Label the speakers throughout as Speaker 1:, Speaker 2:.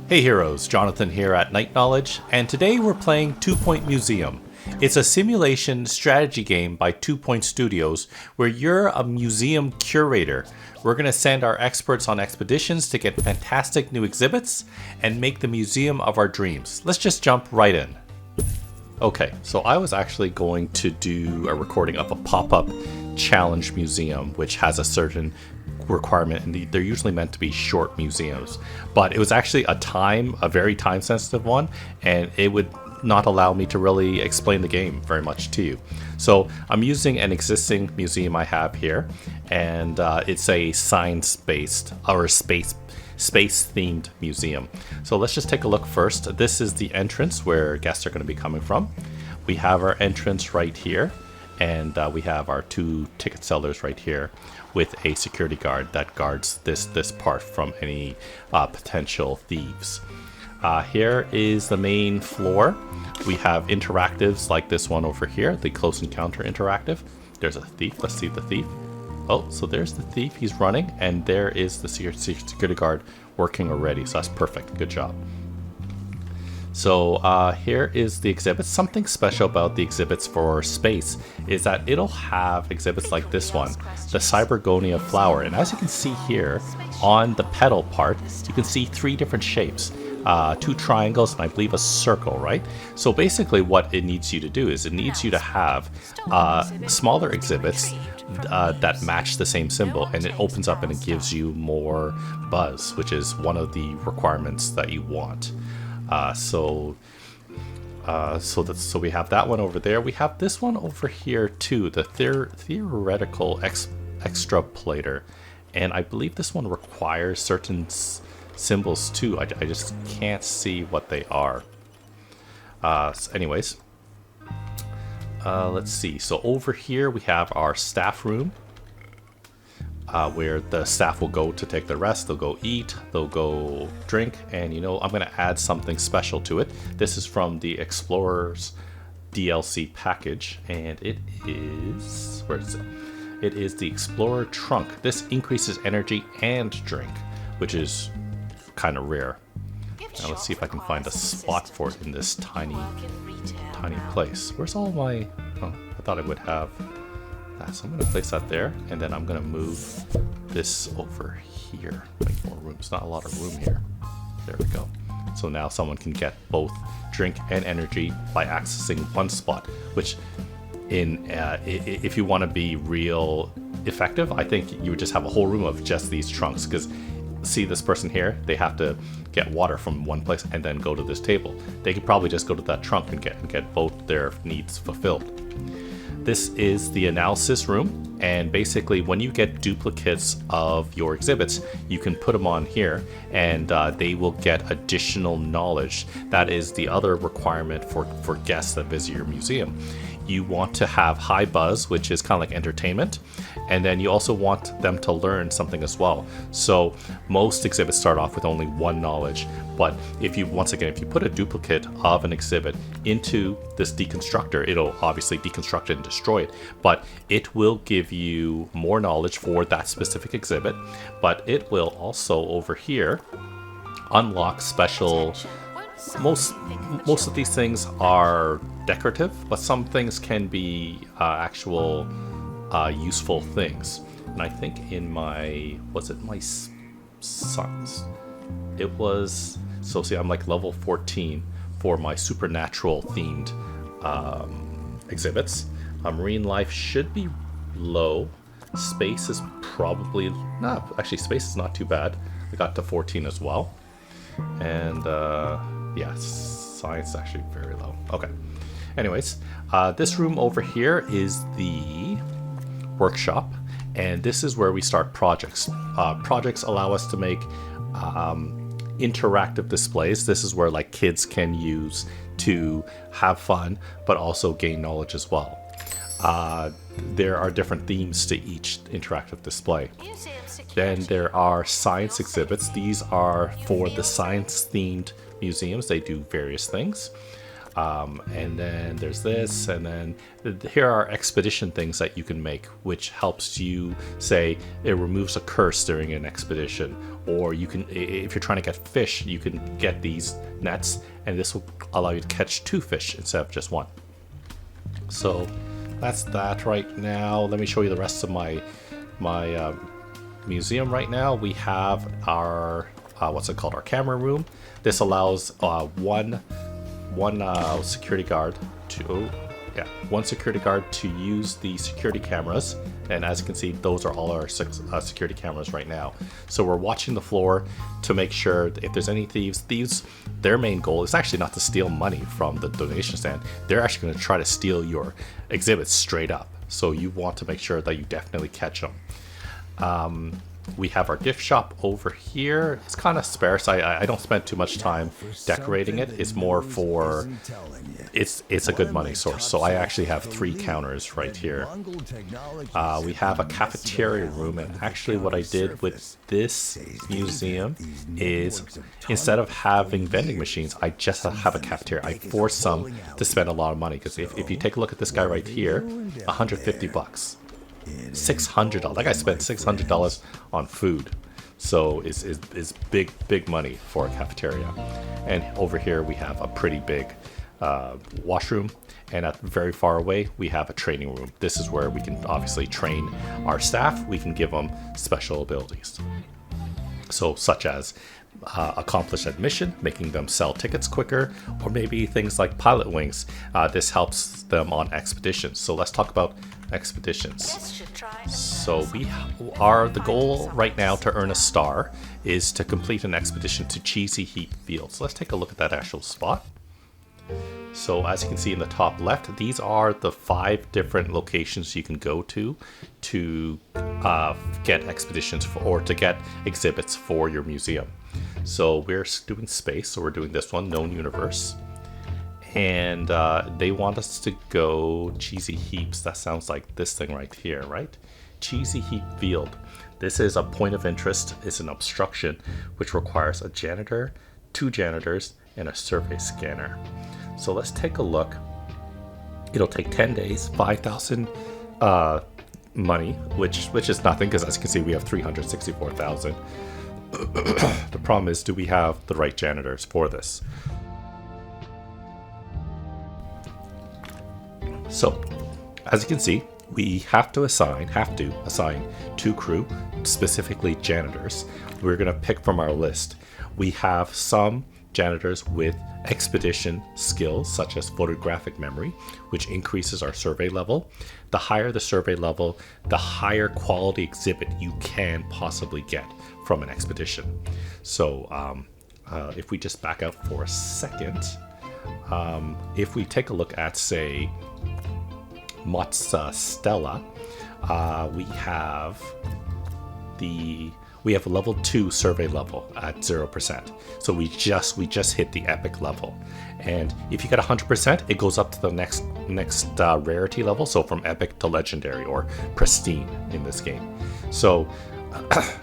Speaker 1: Hey heroes, Jonathan here at Night Knowledge, and today we're playing 2 Point Museum. It's a simulation strategy game by 2 Point Studios where you're a museum curator. We're going to send our experts on expeditions to get fantastic new exhibits and make the museum of our dreams. Let's just jump right in. Okay, so I was actually going to do a recording of a pop-up challenge museum which has a certain requirement, and they're usually meant to be short museums, but it was actually a very time sensitive one, and it would not allow me to really explain the game very much to you. So I'm using an existing museum I have here, and it's a science based or space themed museum. So let's just take a look first. This is the entrance where guests are going to be coming from. We have our entrance right here, and we have our 2 ticket sellers right here with a security guard that guards this part from any potential thieves. Here is the main floor. We have interactives like this one over here, the close encounter interactive. There's a thief. Let's see the thief. Oh, so there's the thief. He's running, and there is the security guard working already. So that's perfect. Good job. So here is the exhibit. Something special about the exhibits for space is that it'll have exhibits like this one, the Cybergonia flower. And as you can see here on the petal part, you can see 3 different shapes. 2 triangles and I believe a circle, right? So basically what it needs you to do is it needs you to have smaller exhibits that match the same symbol, and it opens up and it gives you more buzz, which is one of the requirements that you want. So we have that one over there. We have this one over here too, the theoretical extraplater, and I believe this one requires certain symbols too. I just can't see what they are. Anyways, let's see. So over here we have our staff room, where the staff will go to take their rest. They'll go eat, they'll go drink, and I'm going to add something special to it. This is from the Explorers DLC package, and it is, where is it? It is the Explorer Trunk. This increases energy and drink, which is kind of rare. Now let's see if I can find a spot for it in this tiny place. Where's all my... Oh, I thought I would have that. So I'm going to place that there, and then I'm going to move this over here. Make more room. It's not a lot of room here. There we go. So now someone can get both drink and energy by accessing one spot, which if you want to be real effective, I think you would just have a whole room of just these trunks, because see this person here, they have to get water from one place and then go to this table. They could probably just go to that trunk and get both their needs fulfilled. This is the analysis room, and basically when you get duplicates of your exhibits, you can put them on here, and they will get additional knowledge. That is the other requirement for guests that visit your museum. You want to have high buzz, which is kind of like entertainment, and then you also want them to learn something as well. So most exhibits start off with only 1 knowledge, but if you put a duplicate of an exhibit into this deconstructor, it'll obviously deconstruct it and destroy it, but it will give you more knowledge for that specific exhibit. But it will also over here unlock special... Most of these things are decorative, but some things can be actual useful things. And I think in my sons, it was, so see, I'm like level 14 for my supernatural themed exhibits. Marine life should be low. Space is probably actually space is not too bad. I got to 14 as well. And yeah, science is actually very low. Okay. Anyways, this room over here is the workshop, and this is where we start projects. Projects allow us to make interactive displays. This is where like kids can use to have fun, but also gain knowledge as well. There are different themes to each interactive display. Then there are science exhibits. These are for the science-themed museums. They do various things. And then there's this, and then here are expedition things that you can make, which helps you, say, it removes a curse during an expedition, or you can, if you're trying to get fish, you can get these nets, and this will allow you to catch 2 fish instead of just 1. So that's that right now. Let me show you the rest of my museum right now. We have our what's it called, our camera room. This allows one security guard to use the security cameras, and as you can see, those are all our security cameras right now. So we're watching the floor to make sure if there's any thieves, their main goal is actually not to steal money from the donation stand. They're actually going to try to steal your exhibits straight up, so you want to make sure that you definitely catch them. We have our gift shop over here. It's kind of sparse. I don't spend too much time decorating it. It's more for, it's a good money source. So I actually have 3 counters right here. We have a cafeteria room, and actually what I did with this museum is instead of having vending machines, I just have a cafeteria. I force some to spend a lot of money, because if you take a look at this guy right here, 150 bucks. $600. That guy spent $600 on food, so it's big money for a cafeteria. And over here we have a pretty big washroom, and very far away we have a training room. This is where we can obviously train our staff. We can give them special abilities, so such as accomplish admission, making them sell tickets quicker, or maybe things like pilot wings. This helps them on expeditions. So let's talk about expeditions. So the goal right now to earn a star is to complete an expedition to Cheesy Heap Field. So let's take a look at that actual spot. So as you can see in the top left, these are the 5 different locations you can go to get expeditions or to get exhibits for your museum. So we're doing space, so we're doing this one, known universe. And they want us to go Cheesy Heaps. That sounds like this thing right here, right? Cheesy Heap Field. This is a point of interest. It's an obstruction which requires a janitor, 2 janitors, and a survey scanner. So let's take a look. It'll take 10 days, 5,000 money, which is nothing, because as you can see, we have 364,000. The problem is, do we have the right janitors for this? So, as you can see, we have to assign 2 crew, specifically janitors. We're going to pick from our list. We have some janitors with expedition skills, such as photographic memory, which increases our survey level. The higher the survey level, the higher quality exhibit you can possibly get from an expedition. So, if we just back out for a second, if we take a look at, say, Mozza Stella, we have a level 2 survey level at 0%. So we just hit the epic level, and if you get 100%, it goes up to the next rarity level. So from epic to legendary, or pristine in this game. So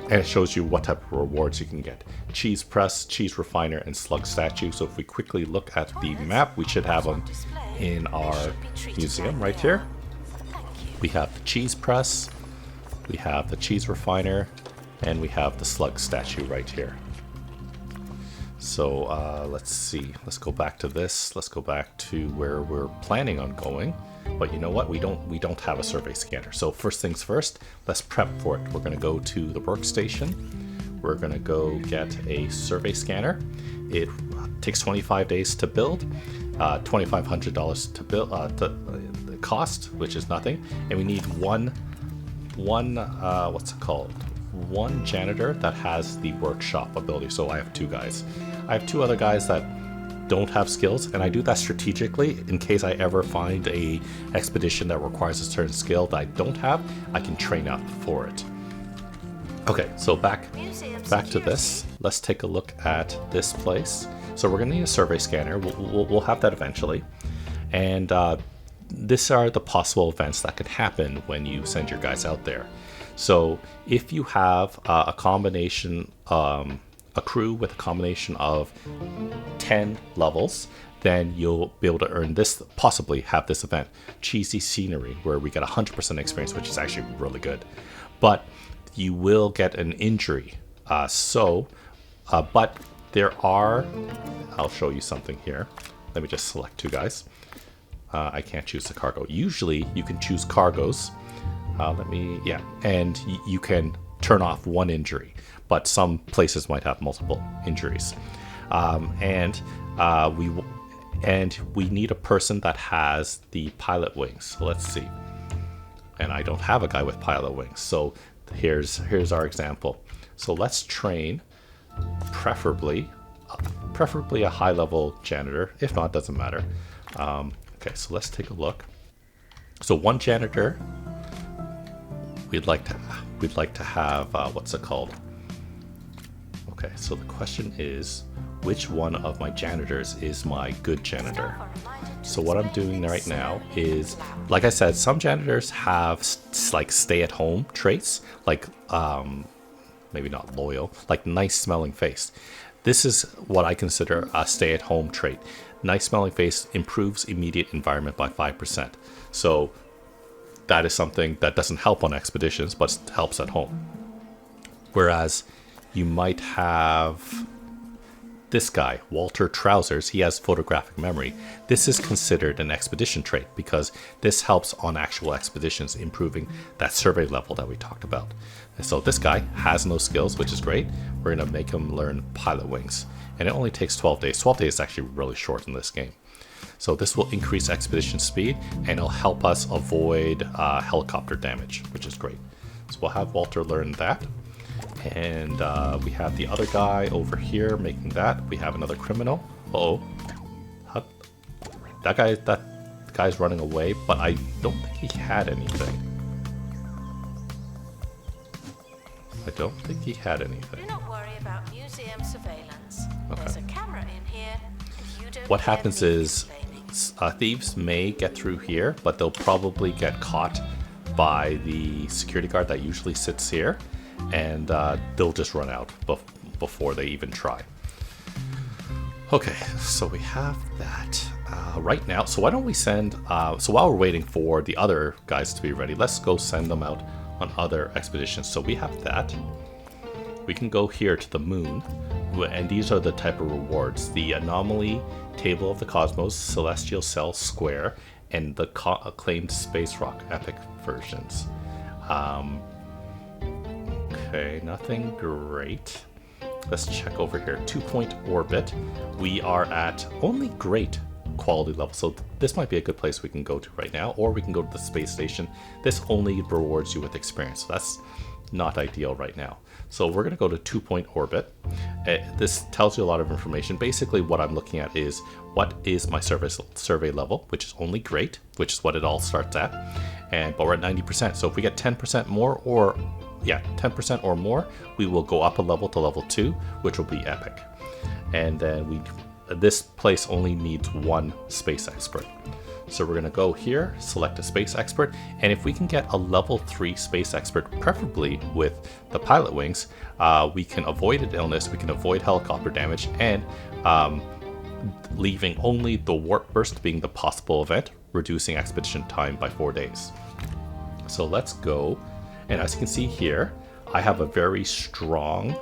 Speaker 1: and it shows you what type of rewards you can get: cheese press, cheese refiner, and slug statue. So if we quickly look at the map, we should have them in our museum right here. We have the cheese press, we have the cheese refiner, and we have the slug statue right here. So let's see. Let's go back to this. Let's go back to where we're planning on going. But you know what? We don't have a survey scanner. So first things first, let's prep for it. We're going to go to the workstation. We're going to go get a survey scanner. It takes 25 days to build, $2,500 to build. The cost, which is nothing, and we need one janitor that has the workshop ability. So I have 2 guys. I have 2 other guys that don't have skills, and I do that strategically in case I ever find a expedition that requires a certain skill that I don't have. I can train up for it. Okay, so back to this. Let's take a look at this place. So we're gonna need a survey scanner. We'll have that eventually, and these are the possible events that could happen when you send your guys out there. So if you have a combination a crew with a combination of 10 levels, then you'll be able to earn this, possibly have this event, Cheesy Scenery, where we get 100% experience, which is actually really good. But you will get an injury. But there are, I'll show you something here. Let me just select two guys. I can't choose the cargo. Usually you can choose cargos. And you can turn off one injury, but some places might have multiple injuries. And we need a person that has the pilot wings. So let's see. And I don't have a guy with pilot wings. So here's our example. So let's train preferably a high level janitor. If not, doesn't matter. Okay, so let's take a look. So one janitor, we'd like to have what's it called? Okay, so the question is, which one of my janitors is my good janitor? So what I'm doing right now is, like I said, some janitors have like stay-at-home traits, like maybe not loyal, like nice smelling face. This is what I consider a stay-at-home trait. Nice smelling face improves immediate environment by 5%. So that is something that doesn't help on expeditions, but helps at home. Whereas you might have this guy, Walter Trousers. He has photographic memory. This is considered an expedition trait because this helps on actual expeditions, improving that survey level that we talked about. And so this guy has no skills, which is great. We're going to make him learn pilot wings. And it only takes 12 days. 12 days is actually really short in this game. So this will increase expedition speed and it'll help us avoid helicopter damage, which is great. So we'll have Walter learn that. And we have the other guy over here making that. We have another criminal. That guy's running away, but I don't think he had anything.
Speaker 2: Do not worry about museum surveillance.
Speaker 1: Okay.
Speaker 2: There's a camera in here. If you don't
Speaker 1: What
Speaker 2: hear
Speaker 1: happens
Speaker 2: me
Speaker 1: is
Speaker 2: complaining.
Speaker 1: thieves may get through here, but they'll probably get caught by the security guard that usually sits here, and they'll just run out before they even try. Okay, so we have that right now. So why don't we send, so while we're waiting for the other guys to be ready, let's go send them out on other expeditions. So we have that. We can go here to the moon, and these are the type of rewards: the anomaly, table of the cosmos, celestial cell square, and the acclaimed space rock epic versions. Okay, nothing great. Let's check over here. 2-point orbit. We are at only great quality level, so this might be a good place we can go to right now, or we can go to the space station. This only rewards you with experience, so that's not ideal right now. So we're going to go to 2-point orbit. This tells you a lot of information. Basically what I'm looking at is what is my survey level, which is only great, which is what it all starts at, but we're at 90%. So if we get 10% more, or 10% or more, we will go up a level to level 2, which will be epic. And then this place only needs one space expert. So we're going to go here, select a space expert, and if we can get a level 3 space expert, preferably with the pilot wings, we can avoid an illness, we can avoid helicopter damage, and leaving only the warp burst being the possible event, reducing expedition time by 4 days. So let's go. And as you can see here, I have a very strong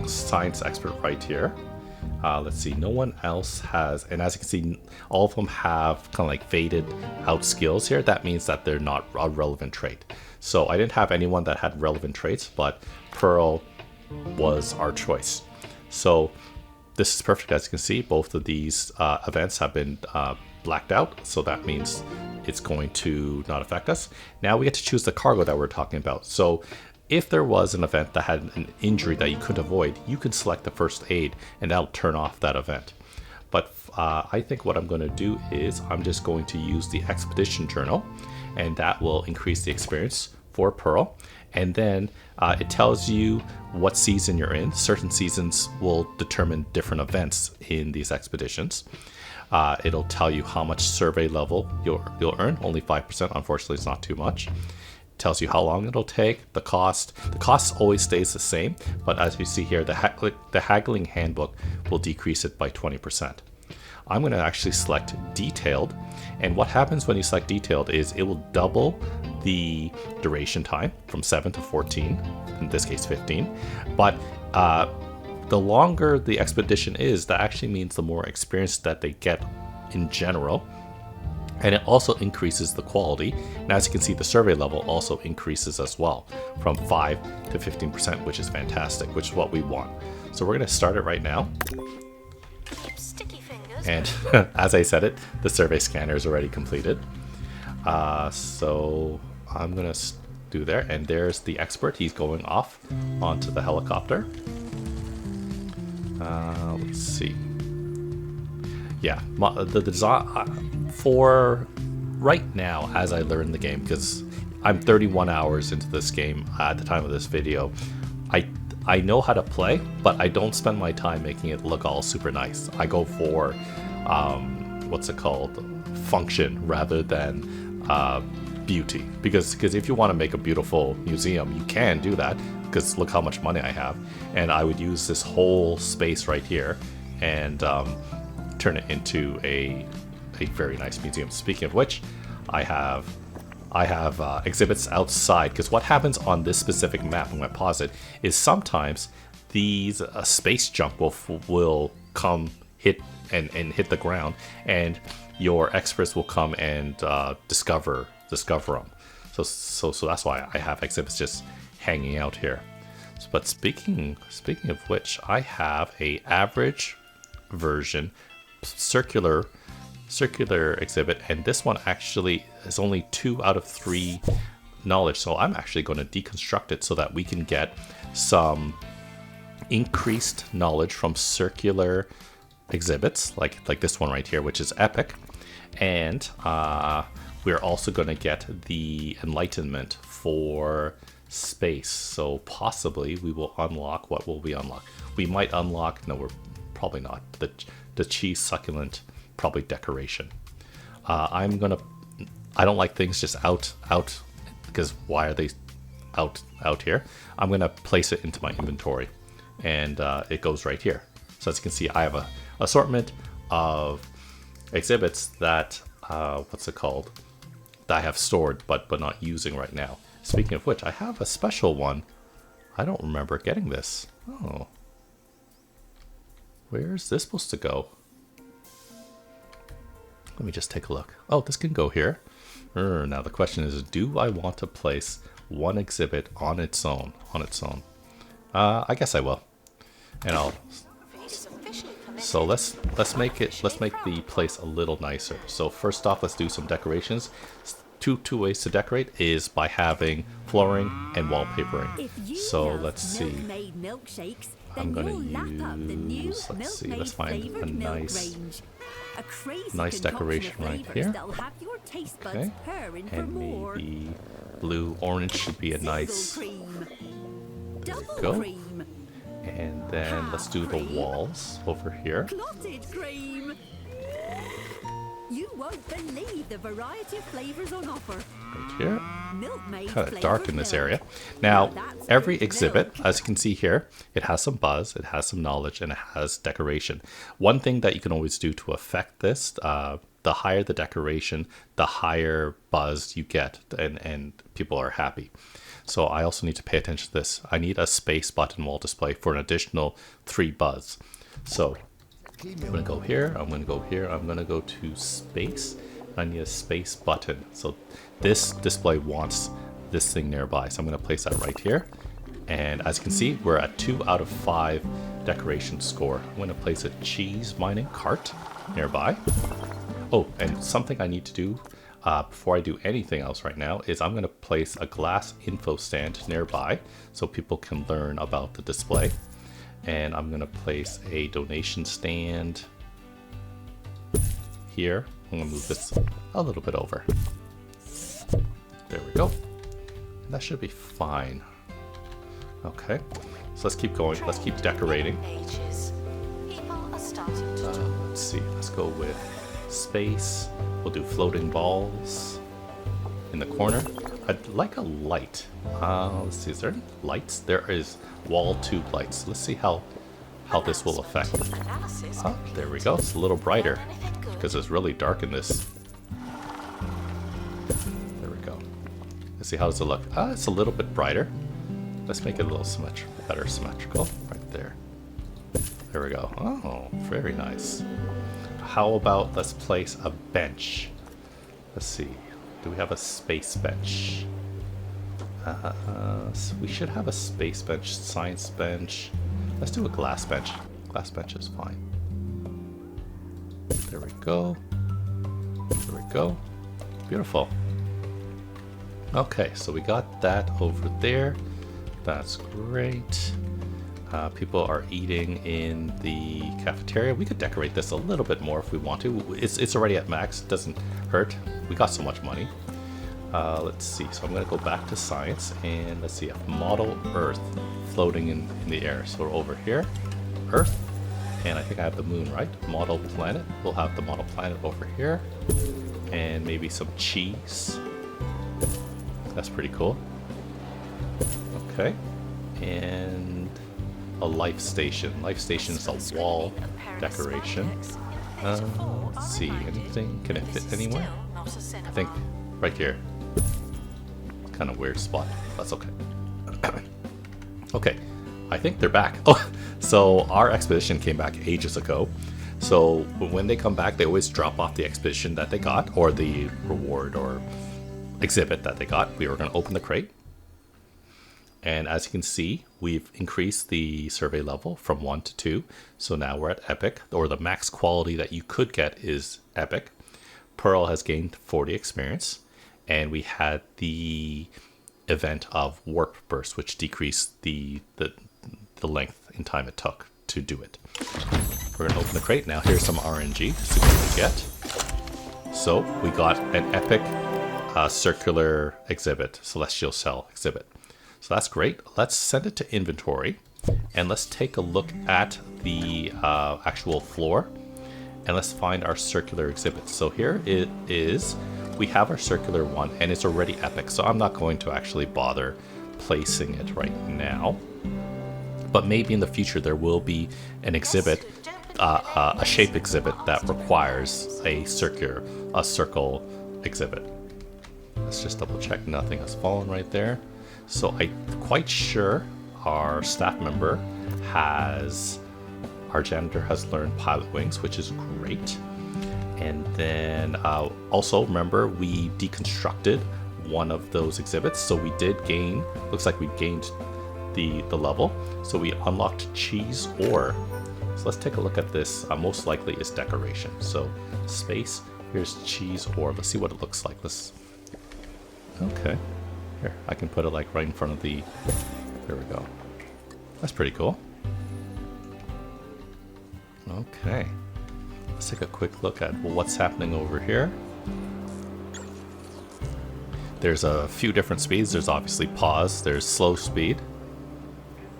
Speaker 1: science expert right here. Let's see, no one else has, and as you can see, all of them have kind of like faded out skills here. That means that they're not a relevant trait. So I didn't have anyone that had relevant traits, but Pearl was our choice. So this is perfect. As you can see, both of these events have been blacked out, so that means it's going to not affect us. Now we get to choose the cargo that we're talking about. So if there was an event that had an injury that you couldn't avoid, you could select the first aid and that'll turn off that event. But I think what I'm going to do is I'm just going to use the expedition journal, and that will increase the experience for Pearl. And then it tells you what season you're in. Certain seasons will determine different events in these expeditions. It'll tell you how much survey level you'll earn. Only 5%, unfortunately it's not too much. tells you how long it'll take, the cost. The cost always stays the same, but as you see here, the haggling handbook will decrease it by 20%. I'm going to actually select detailed, and what happens when you select detailed is it will double the duration time from 7 to 14, in this case 15, but the longer the expedition is, that actually means the more experience that they get in general, and it also increases the quality. And as you can see, the survey level also increases as well from 5 to 15%, which is fantastic, which is what we want. So we're going to start it right now.
Speaker 2: Sticky fingers.
Speaker 1: And as I said it, the survey scanner is already completed. So I'm going to do there. And there's the expert. He's going off onto the helicopter. Let's see. Yeah, the design for right now, as I learn the game, because I'm 31 hours into this game at the time of this video, I know how to play, but I don't spend my time making it look all super nice. I go for what's it called, function rather than beauty, because if you want to make a beautiful museum, you can do that, because look how much money I have, and I would use this whole space right here and turn it into a very nice museum. Speaking of which, I have exhibits outside, because what happens on this specific map, I'm going to pause it, is sometimes these space junk will come hit the ground, and your experts will come and discover them. So that's why I have exhibits just hanging out here. But speaking of which, I have a average version circular exhibit, and this one actually is only 2 out of 3 knowledge, so I'm actually going to deconstruct it so that we can get some increased knowledge from circular exhibits like this one right here, which is epic, and we're also going to get the enlightenment for space. So possibly we will unlock, what will we unlock? We might unlock, no, we're probably not, the cheese succulent, probably decoration. I don't like things just out, because why are they out here? I'm gonna place it into my inventory, and it goes right here. So as you can see, I have a assortment of exhibits that what's it called, that I have stored but not using right now. Speaking of which, I have a special one. I don't remember getting this. Oh, where's this supposed to go? Let me just take a look. Oh, this can go here. Now the question is, do I want to place one exhibit on its own? I guess I will. And I'll. So let's make the place a little nicer. So first off, let's do some decorations. Two ways to decorate is by having flooring and wallpapering. So let's see. I'm gonna use, let's find a nice decoration right here. Okay, and maybe blue, orange should be a nice, there we go. And then let's do the walls over here.
Speaker 3: You won't believe the variety of flavors on offer.
Speaker 1: Right here. Kind of dark in this area. Now, every exhibit, as you can see here, it has some buzz, it has some knowledge, and it has decoration. One thing that you can always do to affect this, the higher the decoration, the higher buzz you get, and people are happy. So I also need to pay attention to this. I need a space button wall display for an additional 3 buzz. So I'm going to go here, I'm going to go here, I'm going to go to space. I need a space button. So this display wants this thing nearby. So I'm going to place that right here. And as you can see, we're at 2 out of 5 decoration score. I'm going to place a cheese mining cart nearby. Oh, and something I need to do before I do anything else right now is I'm going to place a glass info stand nearby so people can learn about the display. And I'm going to place a donation stand here. I'm going to move this a little bit over. There we go. That should be fine. Okay, so let's keep going. Let's keep decorating. Let's see. Let's go with space. We'll do floating balls in the corner. I'd like a light. Let's see, is there any lights? There is wall tube lights. Let's see how this will affect.
Speaker 2: Analysis
Speaker 1: Oh, there we go. It's a little brighter
Speaker 2: Anything good?
Speaker 1: because it's really dark in this. There we go. Let's see, how does it look? It's a little bit brighter. Let's make it a little better symmetrical. Right there. There we go. Oh, very nice. How about let's place a bench? Let's see. Do we have a space bench? So we should have a space bench, science bench. Let's do a glass bench. Glass bench is fine. There we go. There we go. Beautiful. Okay, so we got that over there. That's great. People are eating in the cafeteria. We could decorate this a little bit more if we want to. It's already at max. It doesn't hurt. We got so much money. Let's see. So I'm going to go back to science and let's see. Model Earth floating in the air. So we're over here. Earth. And I think I have the moon, right? Model planet. We'll have the model planet over here. And maybe some cheese. That's pretty cool. Okay. And a life station. Life station is a wall decoration. Let's see. Anything? Can it fit anywhere? I think right here. Kind of weird spot. That's okay. Okay. I think they're back. Oh, so our expedition came back ages ago. So when they come back, they always drop off the expedition that they got, or the reward or exhibit that they got. We were going to open the crate. And as you can see, we've increased the survey level from 1 to 2. So now we're at Epic, or the max quality that you could get is Epic. Pearl has gained 40 experience. And we had the event of Warp Burst, which decreased the length in time it took to do it. We're going to open the crate. Now here's some RNG to see what we get. So we got an Epic circular exhibit, Celestial Cell exhibit. So that's great. Let's send it to inventory and let's take a look at the actual floor and let's find our circular exhibit. So here it is. We have our circular one and it's already epic. So I'm not going to actually bother placing it right now. But maybe in the future there will be an exhibit, a shape exhibit that requires a circle exhibit. Let's just double check nothing has fallen right there. So I'm quite sure our staff member our janitor has learned pilot wings, which is great. And then also remember we deconstructed one of those exhibits. So we did gain, looks like we gained the level. So we unlocked cheese ore. So let's take a look at this. Most likely is decoration. So space, here's cheese ore. Let's see what it looks like. Okay. Here, I can put it like right in front of the, there we go. That's pretty cool. Okay. Let's take a quick look at what's happening over here. There's a few different speeds. There's obviously pause, there's slow speed,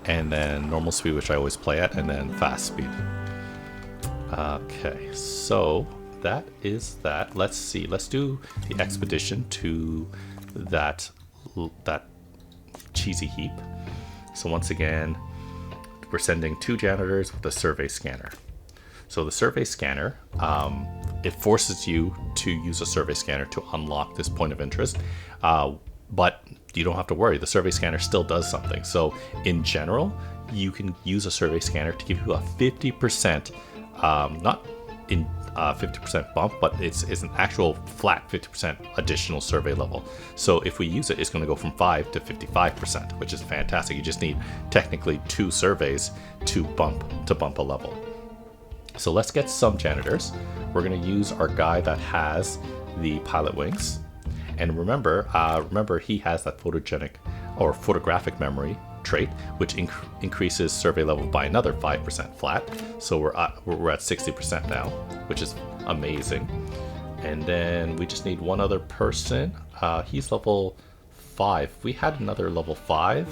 Speaker 1: and then normal speed, which I always play at, and then fast speed. Okay, so that is that. Let's see. Let's do the expedition to that cheesy heap. So once again, we're sending 2 janitors with a survey scanner. So the survey scanner, it forces you to use a survey scanner to unlock this point of interest, but you don't have to worry. The survey scanner still does something. So in general, you can use a survey scanner to give you a 50%, not in 50% bump, but it's an actual flat 50% additional survey level. So if we use it, it's going to go from 5 to 55%, which is fantastic. You just need technically 2 surveys to bump a level. So let's get some janitors. We're going to use our guy that has the pilot wings, and remember he has that photogenic or photographic memory trait, which increases survey level by another 5% flat. So we're at 60% now, which is amazing. And then we just need one other person. He's level 5. If we had another level 5,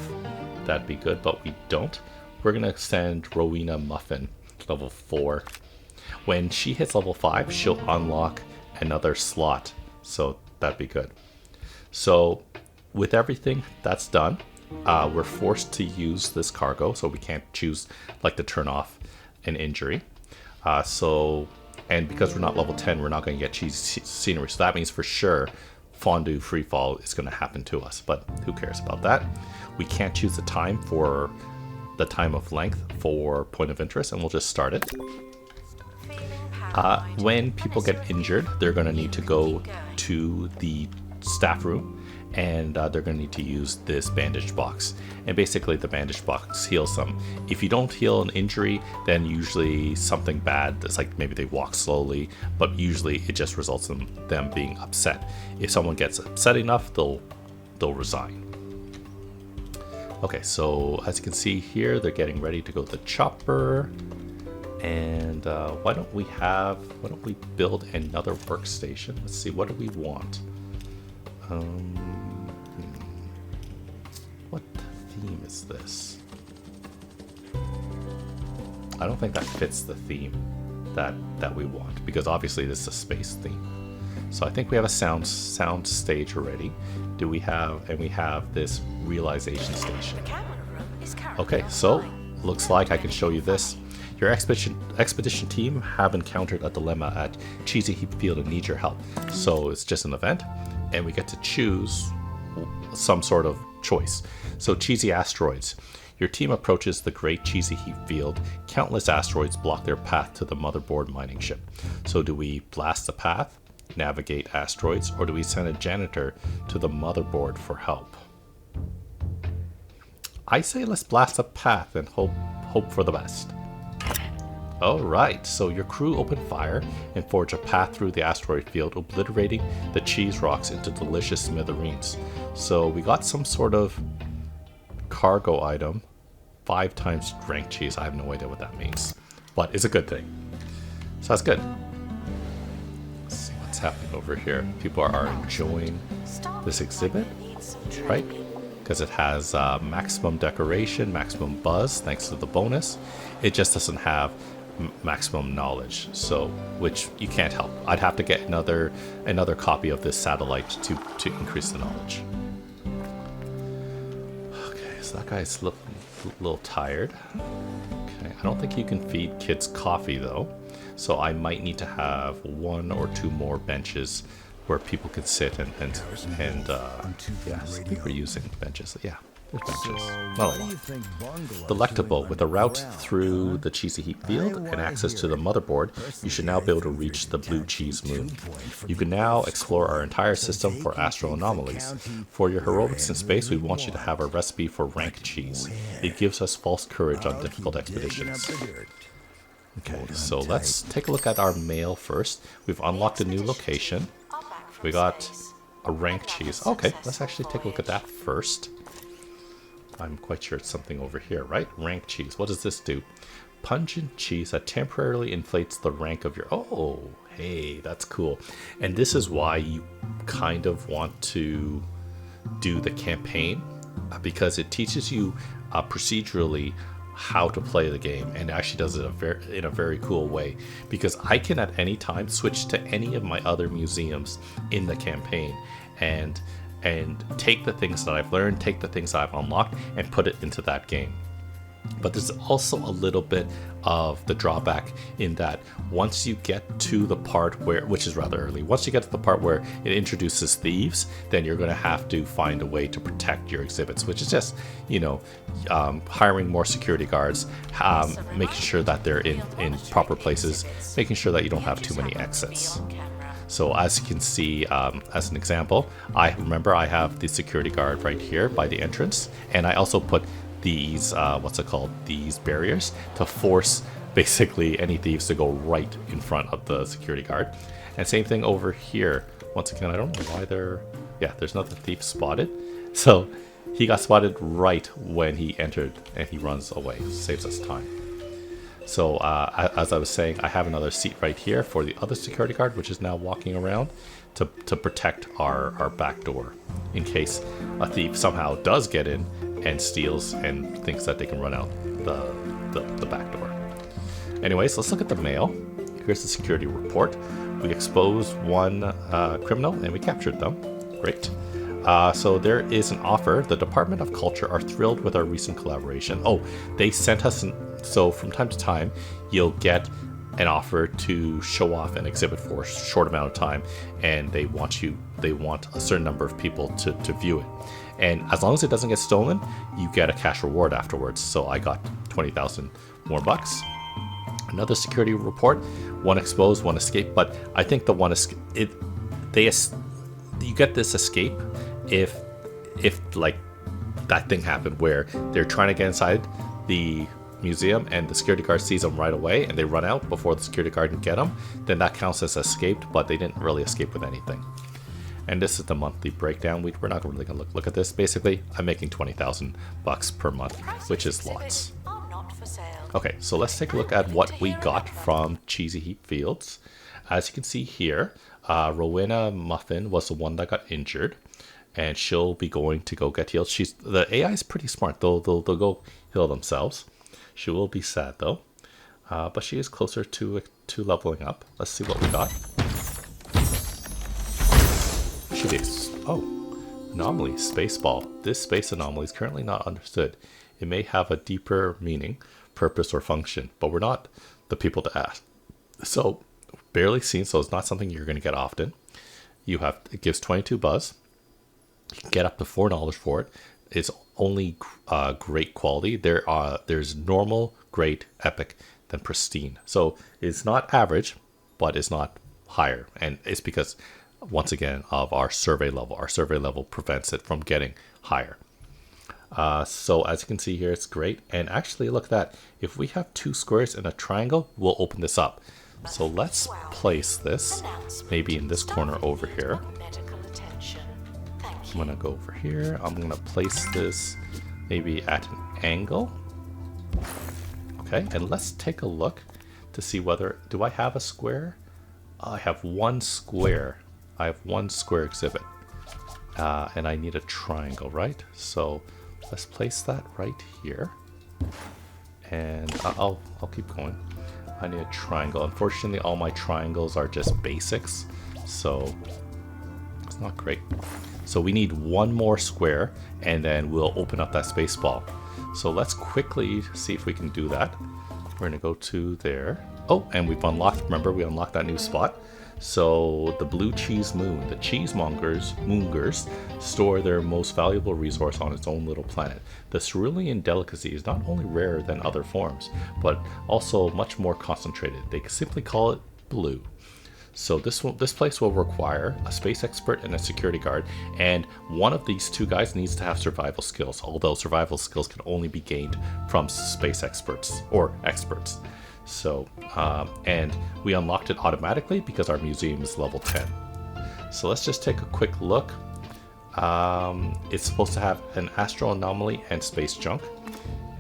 Speaker 1: that'd be good, but we don't. We're gonna send Rowena Muffin level 4. When she hits level 5, she'll unlock another slot, so that'd be good. So with everything that's done, we're forced to use this cargo, so we can't choose like to turn off an injury. And because we're not level 10, we're not going to get cheesy scenery. So that means for sure fondue freefall is going to happen to us, but who cares about that? We can't choose the time of length for point of interest, and we'll just start it. When people get injured, they're going to need to go to the staff room, and they're going to need to use this bandage box. And basically the bandage box heals them. If you don't heal an injury, then usually something bad, it's like maybe they walk slowly, but usually it just results in them being upset. If someone gets upset enough, they'll resign. Okay, so as you can see here, they're getting ready to go to the chopper. And why don't we build another workstation? Let's see, what do we want? What theme is this? I don't think that fits the theme that we want, because obviously this is a space theme. So I think we have a sound stage already. We have this realization station. Okay, so looks like I can show you this. Your expedition team have encountered a dilemma at Cheesy Heap Field and need your help. So it's just an event, and we get to choose some sort of choice. So Cheesy Asteroids. Your team approaches the Great Cheesy Heap Field. Countless asteroids block their path to the motherboard mining ship. So do we blast the path, navigate asteroids, or do we send a janitor to the motherboard for help? I say let's blast a path and hope for the best. Alright, so your crew open fire and forge a path through the asteroid field, obliterating the cheese rocks into delicious smithereens. So we got some sort of cargo item, 5 times rank cheese. I have no idea what that means, but it's a good thing. So that's good. Let's see what's happening over here. People are enjoying this exhibit, right? Because it has maximum decoration, maximum buzz, thanks to the bonus. It just doesn't have maximum knowledge, so which you can't help. I'd have to get another copy of this satellite to increase the knowledge. Okay, so that guy's a little tired. Okay, I don't think you can feed kids coffee though, so I might need to have 1 or 2 more benches where people could sit and yeah, I think we're using benches. Yeah, there's benches. Not a lot. Delectable. With a route through the Cheesy Heap Field and access to the motherboard, you should now be able to reach the Blue Cheese Moon. You can now explore our entire system for astral anomalies. For your heroics in space, we want you to have a recipe for rank cheese. It gives us false courage on difficult expeditions. Okay, so let's take a look at our mail first. We've unlocked a new location. We got a rank cheese. Okay, let's actually take a look at that first. I'm quite sure it's something over here, right? Rank cheese. What does this do? Pungent cheese that temporarily inflates the rank of your... Oh, hey, that's cool. And this is why you kind of want to do the campaign, because it teaches you procedurally how to play the game, and actually does it in a very cool way, because I can at any time switch to any of my other museums in the campaign and take the things that I've learned, take the things I've unlocked, and put it into that game. But there's also a little bit of the drawback in that once you get to the part where, which is rather early, once you get to the part where it introduces thieves, then you're going to have to find a way to protect your exhibits, which is just, you know, hiring more security guards, making sure that they're in proper places, making sure that you don't have too many exits. So as you can see, as an example, I have the security guard right here by the entrance, and I also put these these barriers to force basically any thieves to go right in front of the security guard. And same thing over here. Once again, I don't know why there's another thief spotted. So he got spotted right when he entered, and he runs away. Saves us time. So as I was saying, I have another seat right here for the other security guard, which is now walking around to protect our back door in case a thief somehow does get in and steals and thinks that they can run out the back door. Anyways, let's look at the mail. Here's the security report. We exposed 1 criminal and we captured them. Great. So there is an offer. The Department of Culture are thrilled with our recent collaboration. Oh, they sent us, so from time to time, you'll get an offer to show off an exhibit for a short amount of time, and they want a certain number of people to view it. And as long as it doesn't get stolen, you get a cash reward afterwards. So I got 20,000 more bucks. Another security report, one exposed, one escaped, but I think the one you get this escape if like that thing happened where they're trying to get inside the museum and the security guard sees them right away and they run out before the security guard can get them, then that counts as escaped, but they didn't really escape with anything. And this is the monthly breakdown. We're not really gonna look at this. Basically, I'm making 20,000 bucks per month, which is lots. Okay, so let's take a look at what we got from Cheesy Heap Fields. As you can see here, Rowena Muffin was the one that got injured, and she'll be going to go get healed. The AI is pretty smart. They'll go heal themselves. She will be sad though, but she is closer to leveling up. Let's see what we got. Should be anomaly spaceball. This space anomaly is currently not understood. It may have a deeper meaning, purpose, or function, but we're not the people to ask. So barely seen, so it's not something you're going to get often. It gives 22 buzz. You can get up to 4 knowledge for it. It's only great quality. There's normal, great, epic, then pristine. So it's not average, but it's not higher, and it's because once again of our survey level. Our survey level prevents it from getting higher. So as you can see here, it's great. And actually, look at that. If we have 2 squares and a triangle, we'll open this up. So let's place this maybe in this corner over here. I'm gonna go over here. I'm gonna place this maybe at an angle. Okay, and let's take a look to see whether, do I have a square? I have 1 square. I have 1 square exhibit. And I need a triangle, right? So let's place that right here. And I'll keep going. I need a triangle. Unfortunately, all my triangles are just basics, so it's not great. So we need 1 more square, and then we'll open up that space ball. So let's quickly see if we can do that. We're gonna go to there. Oh, and we've unlocked, remember we unlocked that new spot. So the blue cheese moon, the moongers store their most valuable resource on its own little planet. The cerulean delicacy is not only rarer than other forms, but also much more concentrated. They simply call it blue. So this place will require a space expert and a security guard, and one of these 2 guys needs to have survival skills, although survival skills can only be gained from space experts or experts. So, and we unlocked it automatically because our museum is level 10. So let's just take a quick look. It's supposed to have an astral anomaly and space junk.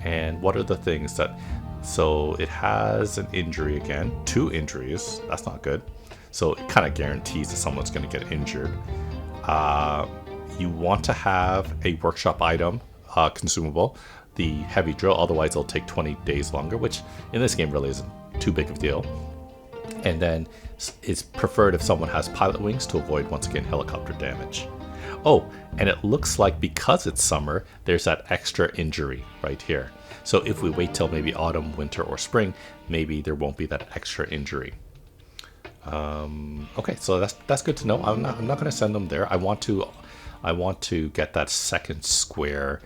Speaker 1: And what are the things that, so it has an injury again, 2 injuries, that's not good. So it kind of guarantees that someone's going to get injured. You want to have a workshop item, consumable, the heavy drill, otherwise it'll take 20 days longer, which in this game really isn't too big of a deal. And then it's preferred if someone has pilot wings to avoid, once again, helicopter damage. Oh, and it looks like because it's summer, there's that extra injury right here. So if we wait till maybe autumn, winter, or spring, maybe there won't be that extra injury. Okay, so that's good to know. I'm not going to send them there. I want to get that 2nd square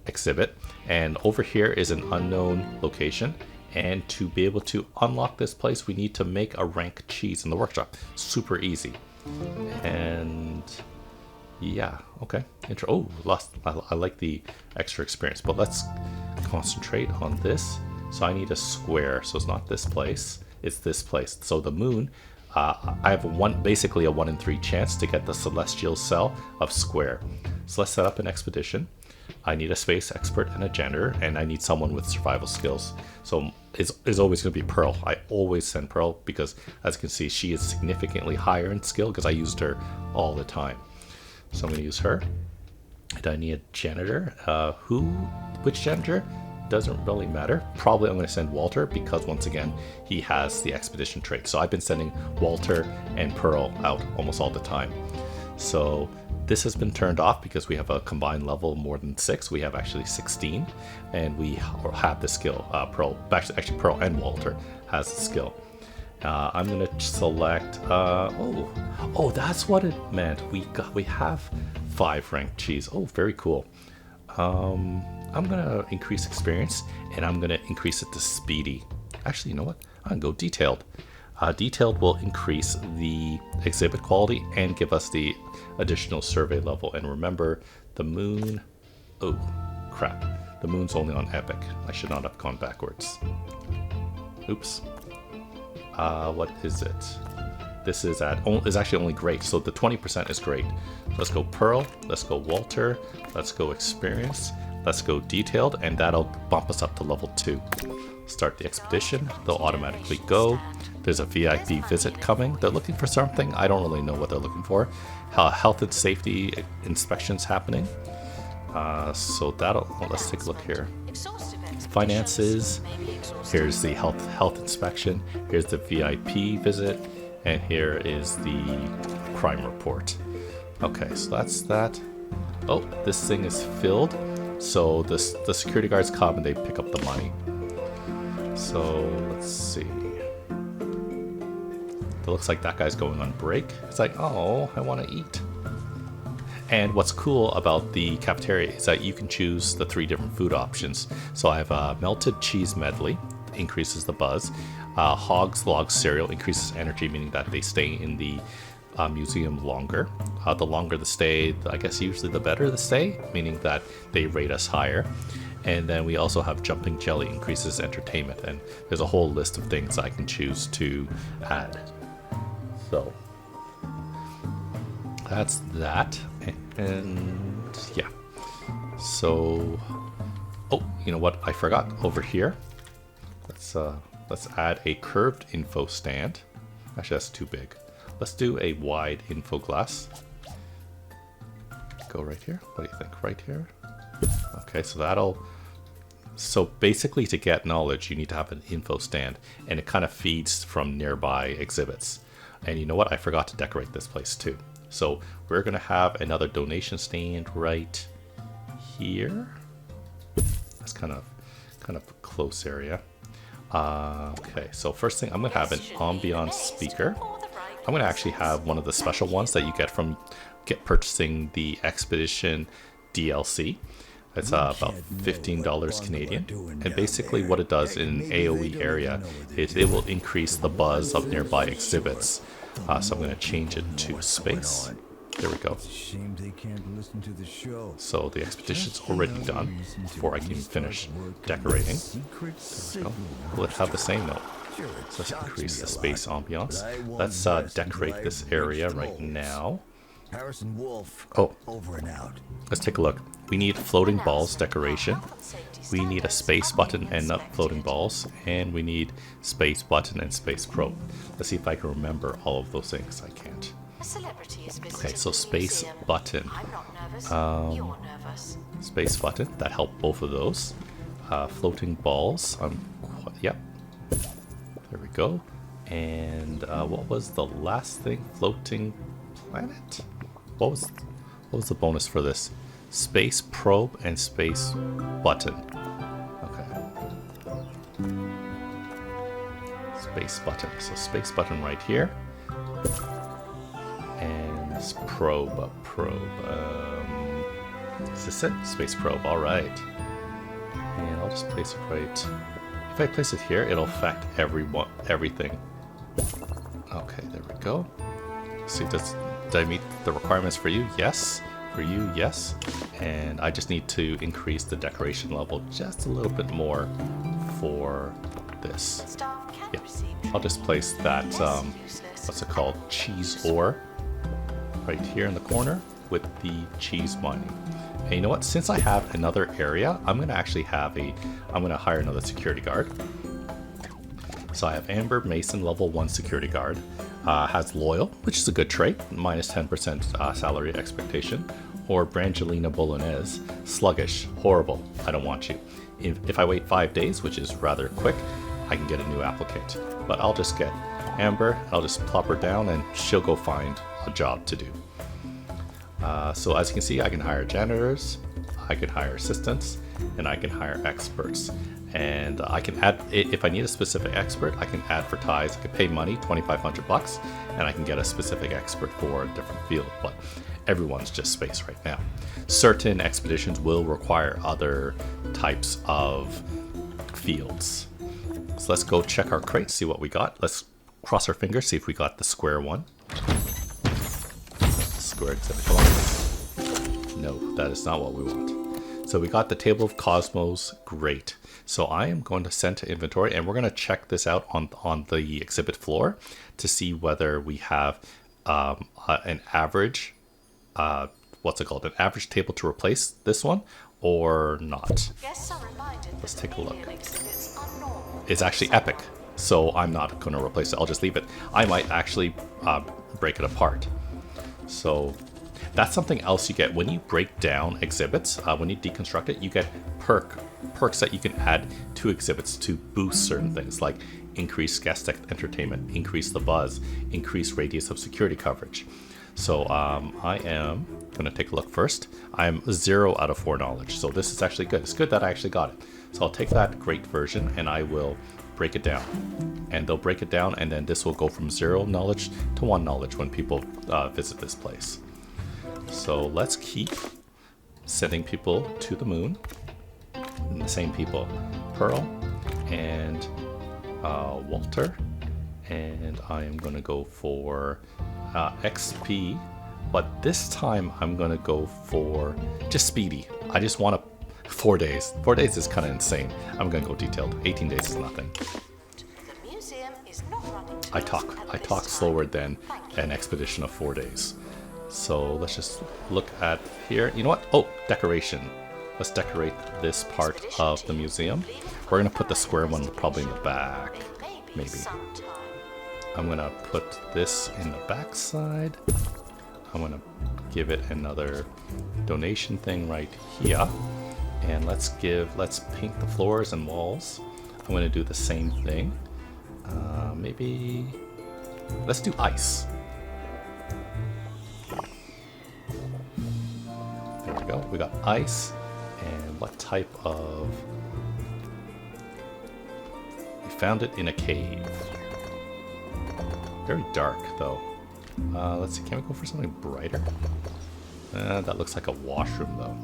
Speaker 1: exhibit, and over here is an unknown location, and to be able to unlock this place we need to make a rank cheese in the workshop. Super easy. And yeah, okay. Oh, I like the extra experience, but let's concentrate on this. So I need a square, so it's not this place, it's this place. So the moon, I have basically a 1 in 3 chance to get the celestial cell of square. So let's set up an expedition. I need a space expert and a janitor, and I need someone with survival skills. So it's always going to be Pearl. I always send Pearl because, as you can see, she is significantly higher in skill because I used her all the time. So I'm going to use her. And I need a janitor. Which janitor? Doesn't really matter. Probably I'm going to send Walter because, once again, he has the expedition trait. So I've been sending Walter and Pearl out almost all the time. So This has been turned off because we have a combined level more than 6. We have actually 16, and we have the skill. Pearl, actually Pearl and Walter has the skill. I'm gonna select. Oh, that's what it meant. We have 5 ranked cheese. Oh, very cool. I'm gonna increase experience, and I'm gonna increase it to speedy. Actually, you know what? I'm gonna go detailed. Detailed will increase the exhibit quality and give us the additional survey level. And remember, the moon. Oh, crap! The moon's only on epic. I should not have gone backwards. Oops. What is it? This is actually only great, so the 20% is great. Let's go Pearl, let's go Walter, let's go Experience, let's go Detailed, and that'll bump us up to level 2. Start the expedition, they'll automatically go. There's a VIP visit coming. They're looking for something. I don't really know what they're looking for. Health and safety inspections happening. So let's take a look here. Finances. Here's the health inspection. Here's the VIP visit. And here is the crime report. Okay, so that's that. Oh, this thing is filled. So the security guards come and they pick up the money. So let's see. It looks like that guy's going on break. It's like, oh, I want to eat. And what's cool about the cafeteria is that you can choose the 3 different food options. So I have a melted cheese medley, increases the buzz. Hog's Log cereal increases energy, meaning that they stay in the museum longer. The longer the stay, I guess usually the better the stay, meaning that they rate us higher. And then we also have Jumping Jelly, increases entertainment. And there's a whole list of things I can choose to add. So that's that. And yeah. So, oh, you know what? I forgot over here. Let's add a curved info stand. Actually, that's too big. Let's do a wide info glass. Go right here. What do you think? Right here? Okay, so basically to get knowledge, you need to have an info stand, and it kind of feeds from nearby exhibits. And you know what? I forgot to decorate this place too. So we're gonna have another donation stand right here. That's kind of a close area. Okay, so first thing, I'm gonna have an ambiance speaker. I'm gonna actually have one of the special ones that you get from purchasing the Expedition DLC. It's about $15 Canadian. And basically what it does in AoE area is it will increase the buzz of nearby exhibits. So I'm going to change it to space. There we go. So the expedition's already done before I can even finish decorating. There we go. Will it have the same note? So let's increase the space ambiance. Let's decorate this area right now. Oh, let's take a look. We need floating balls decoration. We need a space button and floating balls. And we need space button and space probe. Let's see if I can remember all of those things. I can't. Okay, so space button. Space button. That helped both of those. Floating balls. Yep. There we go. And what was the last thing? Floating planet? What was the bonus for this? Space probe and space button. Okay. Space button. So space button right here. And this probe. Is this it? Space probe. All right. And I'll just place it right. If I place it here, it'll affect everything. Okay, there we go. See, did I meet the requirements for you? Yes. For you, yes. And I just need to increase the decoration level just a little bit more for this. Yeah. I'll just place that, what's it called? Cheese ore right here in the corner with the cheese mining. And you know what? Since I have another area, I'm going to actually I'm going to hire another security guard. So I have Amber Mason, level 1 security guard. Has loyal, which is a good trait, minus 10% salary expectation. Or Brangelina Bolognese, sluggish, horrible, I don't want you. If I wait 5 days, which is rather quick, I can get a new applicant. But I'll just get Amber, I'll just plop her down and she'll go find a job to do. So as you can see, I can hire janitors, I can hire assistants, and I can hire experts. And I can add, if I need a specific expert, I can advertise, I can pay money, 2,500 bucks, and I can get a specific expert for a different field, but everyone's just space right now. Certain expeditions will require other types of fields. So let's go check our crate, see what we got. Let's cross our fingers, see if we got the square one. Square exhibit. No, that is not what we want. So we got the Table of Cosmos, great. So I am going to send to inventory, and we're going to check this out on the exhibit floor to see whether we have an average, what's it called, an average table to replace this one or not. Let's take a look. It's actually epic, so I'm not going to replace it. I'll just leave it. I might actually break it apart. So that's something else you get when you break down exhibits. When you deconstruct it, you get perks that you can add to exhibits to boost certain things, like increase guest entertainment, increase the buzz, increase radius of security coverage. So I am going to take a look first. I'm 0 out of 4 knowledge, so this is actually good. It's good that I actually got it. So I'll take that great version and I will break it down. And they'll break it down, and then this will go from 0 knowledge to 1 knowledge when people visit this place. So let's keep sending people to the moon. And the same people, Pearl and Walter, and I am going to go for XP, but this time I'm going to go for just speedy. I just want 4 days. 4 days is kind of insane. I'm going to go detailed. 18 days is nothing.
Speaker 2: The museum is not running
Speaker 1: I talk slower than an expedition of 4 days. So let's just look at here. You know what? Oh, decoration. Let's decorate this part of the museum. We're going to put the square one probably in the back, maybe. I'm going to put this in the back side. I'm going to give it another donation thing right here. And let's paint the floors and walls. I'm going to do the same thing. Maybe let's do ice. There we go. We got ice. And what type of... We found it in a cave. Very dark, though. Let's see, can we go for something brighter? That looks like a washroom, though.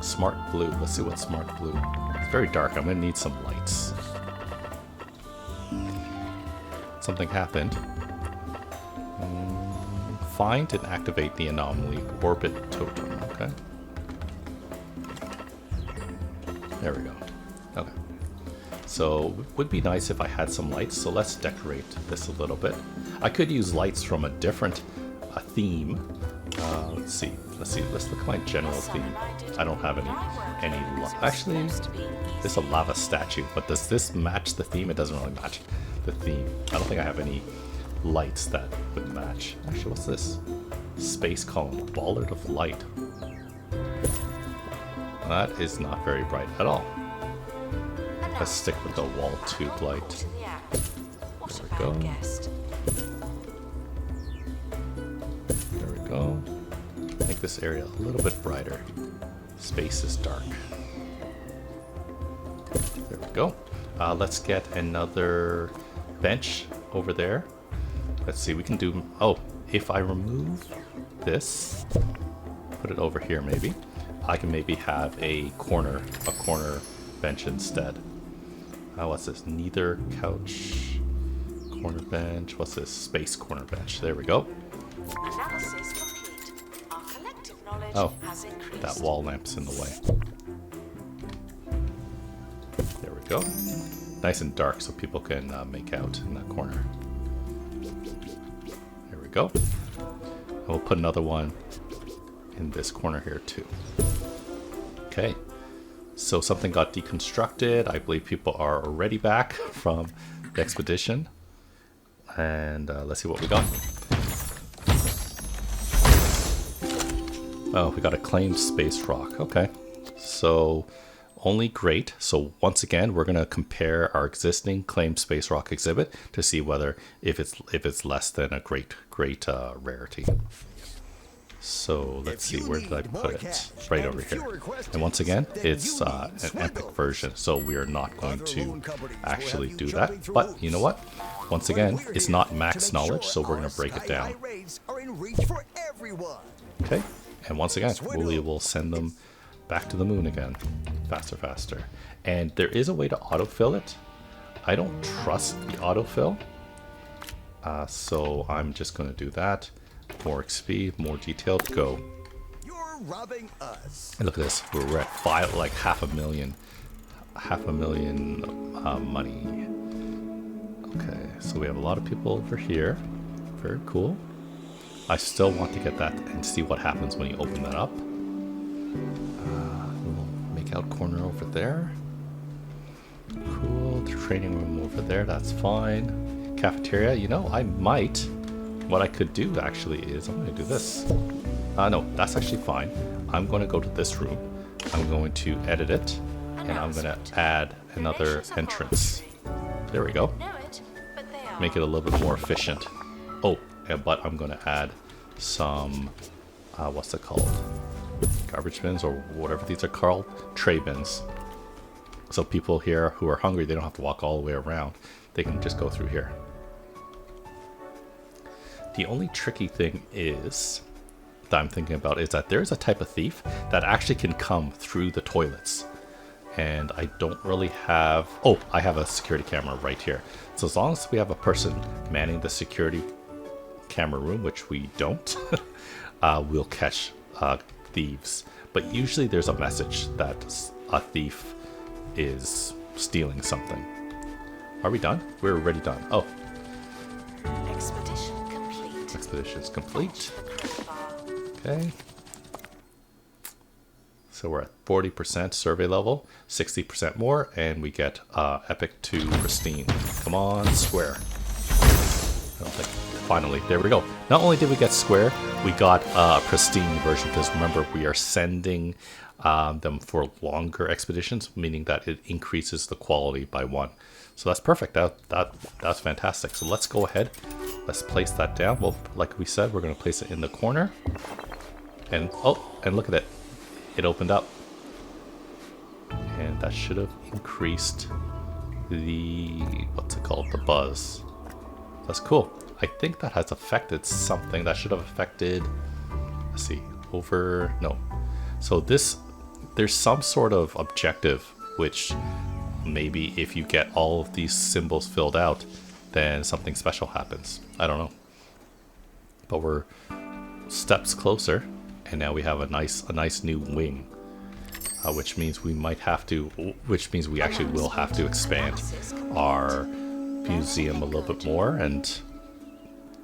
Speaker 1: Smart blue. Let's see what smart blue. It's very dark. I'm going to need some lights. Something happened. Find and activate the anomaly orbit totem. Okay. There we go. Okay. So it would be nice if I had some lights. So let's decorate this a little bit. I could use lights from a different theme. Let's see. Let's look at my general theme. I don't have any. Actually, there's a lava statue. But does this match the theme? It doesn't really match the theme. I don't think I have any lights that would match. Actually, what's this? Space column, bollard of light. That is not very bright at all. Let's stick with the wall tube light. There we go. There we go. Make this area a little bit brighter. Space is dark. There we go. Let's get another bench over there. Let's see, we can do... Oh, if I remove this, put it over here maybe, I can maybe have a corner bench instead. What's this? Neither couch, corner bench. What's this? Space corner bench. There we go.
Speaker 2: Analysis complete. Our collective knowledge has increased.
Speaker 1: That wall lamp's in the way. There we go. Nice and dark so people can make out in that corner. There we go. And we'll put another one in this corner here too. Okay. So something got deconstructed. I believe people are already back from the expedition. And let's see what we got. Oh, we got a claimed space rock. Okay. So only great. So once again, we're going to compare our existing claimed space rock exhibit to see whether if it's less than a great rarity. So let's see, where did I put it? Right over here. And once again, it's an epic version, so we are not going to actually do that. But you know what? Once again, it's not max knowledge, so we're going to break it down. Okay, and once again, we will send them back to the moon again. Faster, faster. And there is a way to autofill it. I don't trust the autofill, so I'm just going to do that. More XP, more detailed, go.
Speaker 4: You're robbing us.
Speaker 1: And look at this, we're at half a million money. Okay, so we have a lot of people over here. Very cool. I still want to get that and see what happens when you open that up. We'll make out corner over there. Cool, the training room over there, that's fine. Cafeteria, you know, what I could do actually is I'm going to do this. No, that's actually fine. I'm going to go to this room. I'm going to edit it, and I'm going to add another entrance. There we go. Make it a little bit more efficient. Oh, but I'm going to add some, what's it called? Garbage bins, or whatever these are called. Tray bins. So people here who are hungry, they don't have to walk all the way around. They can just go through here. The only tricky thing is that I'm thinking about is that there's a type of thief that actually can come through the toilets. And I don't really have... Oh, I have a security camera right here. So as long as we have a person manning the security camera room, which we don't, we'll catch thieves. But usually there's a message that a thief is stealing something. Are we done? We're already done. Oh. Expedition's complete. Okay. So we're at 40% survey level, 60% more, and we get epic to pristine. Come on, square. Finally, there we go. Not only did we get square, we got a pristine version, because remember, we are sending them for longer expeditions, meaning that it increases the quality by 1. So that's perfect. That's fantastic. So let's go ahead. Let's place that down. Well, like we said, we're going to place it in the corner. And oh, and look at it. It opened up. And that should have increased the, what's it called? The buzz. That's cool. I think that has affected something. That should have affected, let's see, no. So there's some sort of objective, which maybe if you get all of these symbols filled out, then something special happens. I don't know. But we're steps closer, and now we have a nice new wing, which means we actually will have to expand our museum a little bit more and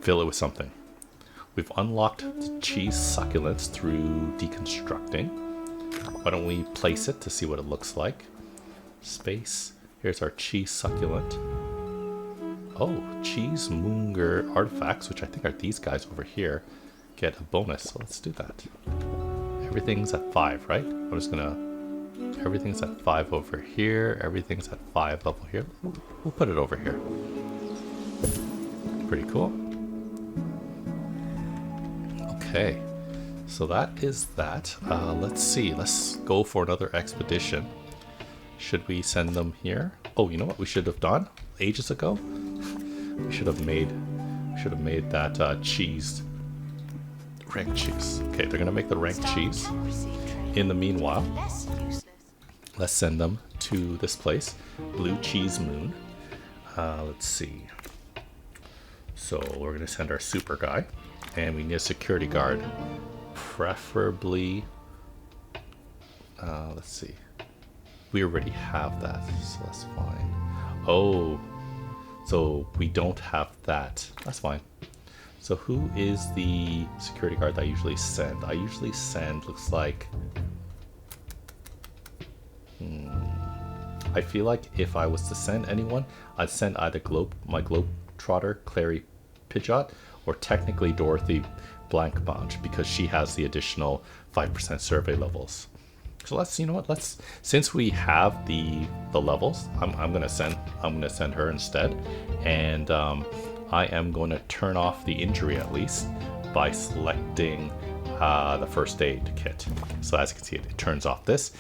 Speaker 1: fill it with something. We've unlocked the cheese succulents through deconstructing. Why don't we place it to see what it looks like? Space. Here's our cheese succulent. Oh, cheese moonger artifacts, which I think are these guys over here, get a bonus. So let's do that. Everything's at 5, right? I'm just gonna... Everything's at 5 over here. Everything's at 5 level here. We'll put it over here. Pretty cool. Okay. So that is that. Let's see. Let's go for another expedition. Should we send them here? Oh, you know what we should have done ages ago? We should have made that cheese, ranked cheese. Okay, they're gonna make the ranked cheese. In the meanwhile, let's send them to this place, Blue Cheese Moon. Let's see. So we're gonna send our super guy, and we need a security guard, preferably. Let's see. We already have that, so that's fine. Oh, so we don't have that. That's fine. So who is the security guard that I usually send? I usually send, looks like... I feel like if I was to send anyone, I'd send either my Globetrotter, Clary Pidgeot, or technically Dorothy Blankbonch, because she has the additional 5% survey levels. So let's, you know what? Let's, since we have the levels, I'm gonna send her instead, and I am going to turn off the injury at least by selecting the first aid kit. So as you can see, it turns off this.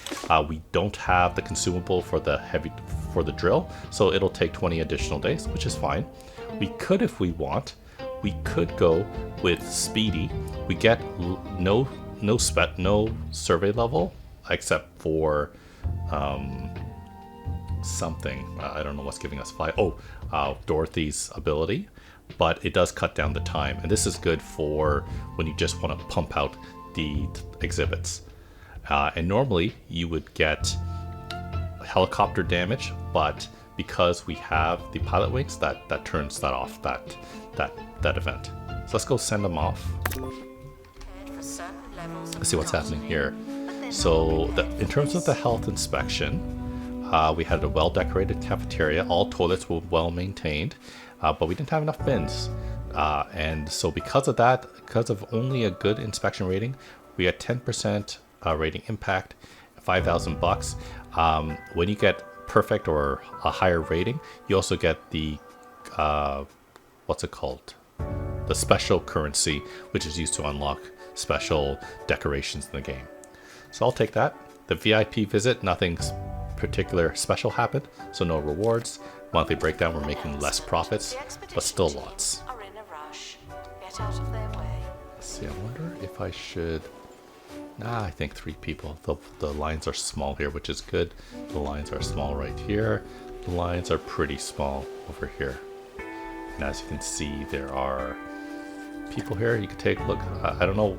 Speaker 1: We don't have the consumable for the drill, so it'll take 20 additional days, which is fine. We could, if we want, we could go with Speedy. We get no survey level except for something. I don't know what's giving us 5. Dorothy's ability, but it does cut down the time, and this is good for when you just want to pump out the exhibits. And normally you would get helicopter damage, but because we have the pilot wings, that turns that off, that event. So let's go send them off. Let's see what's happening here. So in terms of the health inspection, we had a well-decorated cafeteria. All toilets were well maintained, but we didn't have enough bins. And so because of that, because of only a good inspection rating, we had 10% rating impact, $5,000. When you get perfect or a higher rating, you also get the what's it called? The special currency, which is used to unlock special decorations in the game. So I'll take that. The VIP visit, nothing particular special happened, so no rewards. Monthly breakdown, we're making less profits, but still lots. Let's see, I wonder if I should... I think 3 people. The lines are small here, which is good. The lines are small right here. The lines are pretty small over here. And as you can see, there are people here. You can take a look. I don't know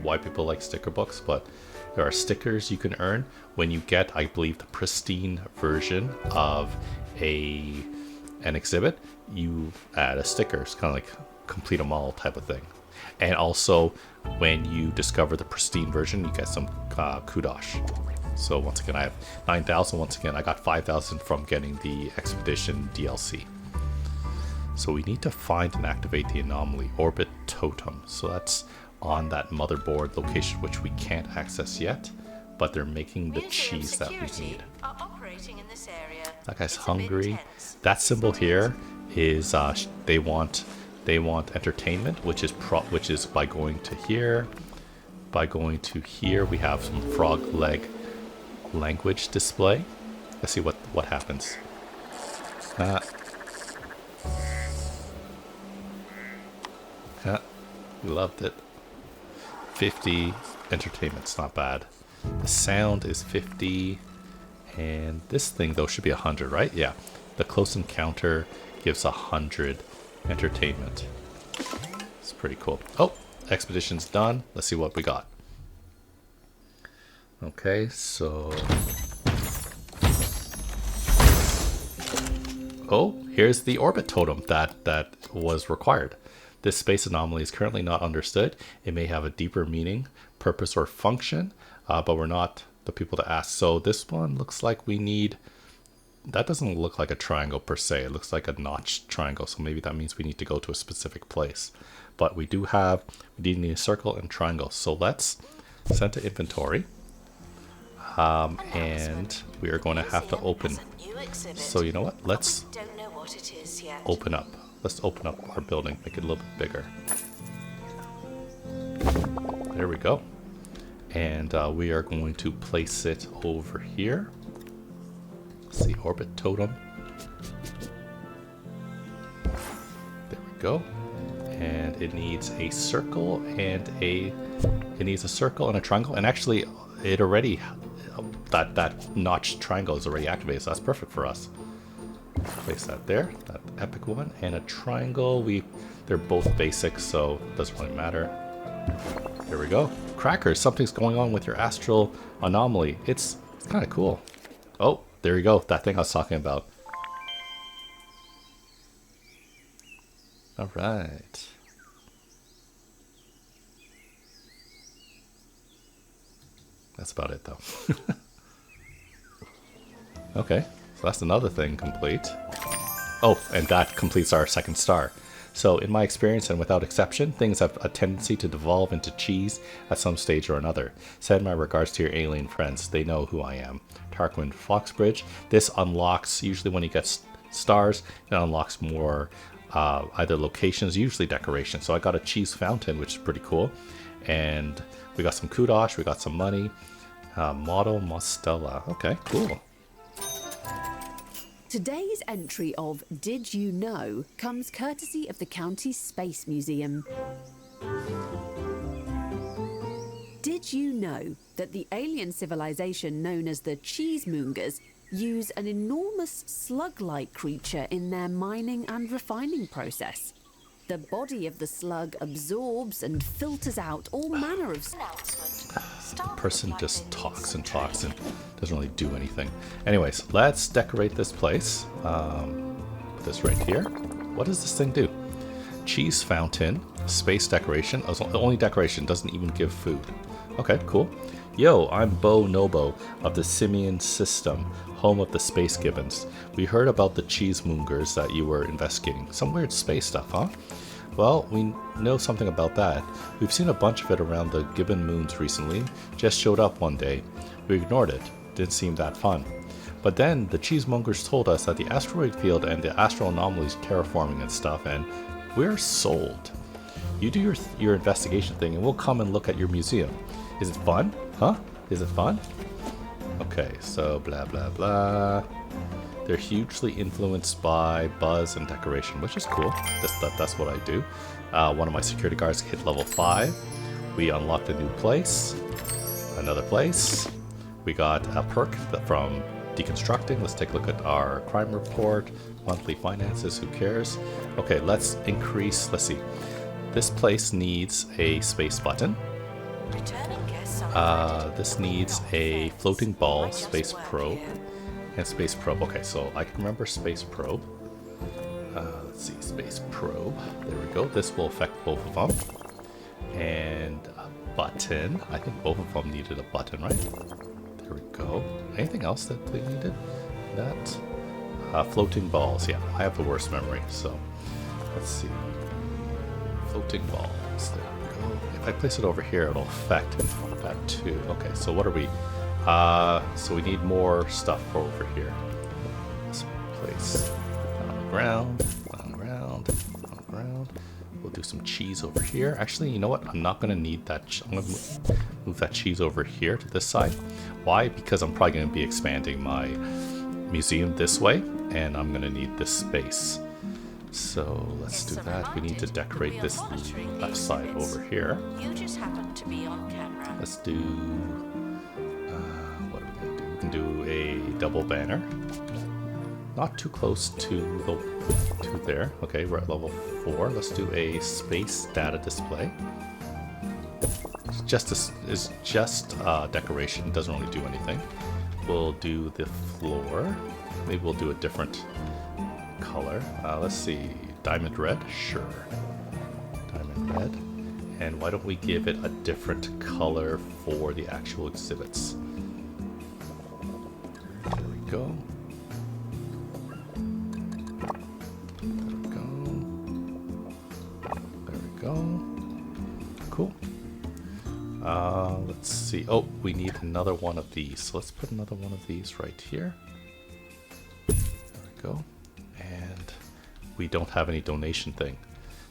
Speaker 1: why people like sticker books, but there are stickers you can earn when you get, I believe, the pristine version of an exhibit. You add a sticker. It's kind of like complete them all type of thing. And also, when you discover the pristine version, you get some kudos. So once again, I have 9,000. Once again, I got 5,000 from getting the Expedition DLC. So we need to find and activate the anomaly orbit totem. So that's on that motherboard location, which we can't access yet, but they're making the cheese that we need. That guy's hungry. That symbol here is they want entertainment, which is by going to here. By going to here, we have some frog leg language display. Let's see what happens. We loved it. 50 entertainment's not bad. The sound is 50, and this thing though should be 100, right? Yeah. The close encounter gives 100 entertainment. It's pretty cool. Oh, expedition's done. Let's see what we got. Okay, so here's the orbit totem that was required. This space anomaly is currently not understood. It may have a deeper meaning, purpose, or function, but we're not the people to ask. So this one looks like we need... That doesn't look like a triangle per se. It looks like a notched triangle, so maybe that means we need to go to a specific place. But we need a circle and triangle. So let's send to inventory. And we are going to have to open. So you know what? Let's open up. Let's open up our building, make it a little bit bigger. There we go. And we are going to place it over here. Let's see, orbit totem. There we go. And it needs a circle and a triangle. And actually, it already that notched triangle is already activated, so that's perfect for us. Place that there, that epic one, and a triangle. They're both basic, so it doesn't really matter. There we go. Crackers, something's going on with your astral anomaly. It's kind of cool. Oh, there you go. That thing I was talking about. All right. That's about it, though. Okay. So that's another thing complete. Oh, and that completes our second star. So in my experience and without exception, things have a tendency to devolve into cheese at some stage or another. Send my regards to your alien friends. They know who I am. Tarquin Foxbridge. This unlocks, usually when you get stars, it unlocks more either locations, usually decorations. So I got a cheese fountain, which is pretty cool. And we got some kudosh, we got some money. Model Mostella. Okay, cool.
Speaker 3: Today's entry of Did You Know comes courtesy of the county's Space Museum. Did you know that the alien civilization known as the Cheesemongers use an enormous slug-like creature in their mining and refining process? The body of the slug absorbs and filters out all manner of...
Speaker 1: Person just talks and talks and doesn't really do anything. Anyways, let's decorate this place. Put this right here. What does this thing do? Cheese fountain, space decoration. Oh, the only decoration, doesn't even give food. Okay, cool. Yo, I'm Bo Nobo of the Simian System, home of the Space Gibbons. We heard about the Cheesemongers that you were investigating. Some weird space stuff, huh? Well, we know something about that. We've seen a bunch of it around the Gibbon moons recently. Just showed up one day. We ignored it. Didn't seem that fun. But then the Cheesemongers told us that the asteroid field and the astral anomalies terraforming and stuff, and we're sold. You do your investigation thing and we'll come and look at your museum. Is it fun? Huh? Is it fun? Okay, so blah blah blah. They're hugely influenced by buzz and decoration, which is cool. That's what I do. One of my security guards hit level 5. We unlocked a new place. Another place. We got a perk from deconstructing. Let's take a look at our crime report. Monthly finances, who cares? Okay, let's increase. Let's see. This place needs a space button. This needs a floating ball, space probe. And space probe. Okay, so I can remember space probe. Let's see, space probe. There we go. This will affect both of them. And a button. I think both of them needed a button, right? There we go. Anything else that they needed? That floating balls. Yeah, I have the worst memory. So let's see. Floating balls. There we go. If I place it over here, it'll affect that too. Okay, so what are we? So we need more stuff over here. Let's place on the ground, on the ground, on the ground. We'll do some cheese over here. Actually, you know what? I'm not going to need that. I'm going to move that cheese over here to this side. Why? Because I'm probably going to be expanding my museum this way, and I'm going to need this space. So let's do that. We need to decorate this left side over here.
Speaker 2: You just happen to be on camera.
Speaker 1: Let's do... what are we going to do? We can do a double banner. Not too close to there. Okay, we're at level 4. Let's do a space data display. It's just decoration. It doesn't really do anything. We'll do the floor. Maybe we'll do a different color. Let's see. Diamond red? Sure. Diamond red. And why don't we give it a different color for the actual exhibits? There we go. There we go. There we go. Cool. Let's see. Oh, we need another one of these. So let's put another one of these right here. There we go. And we don't have any donation thing.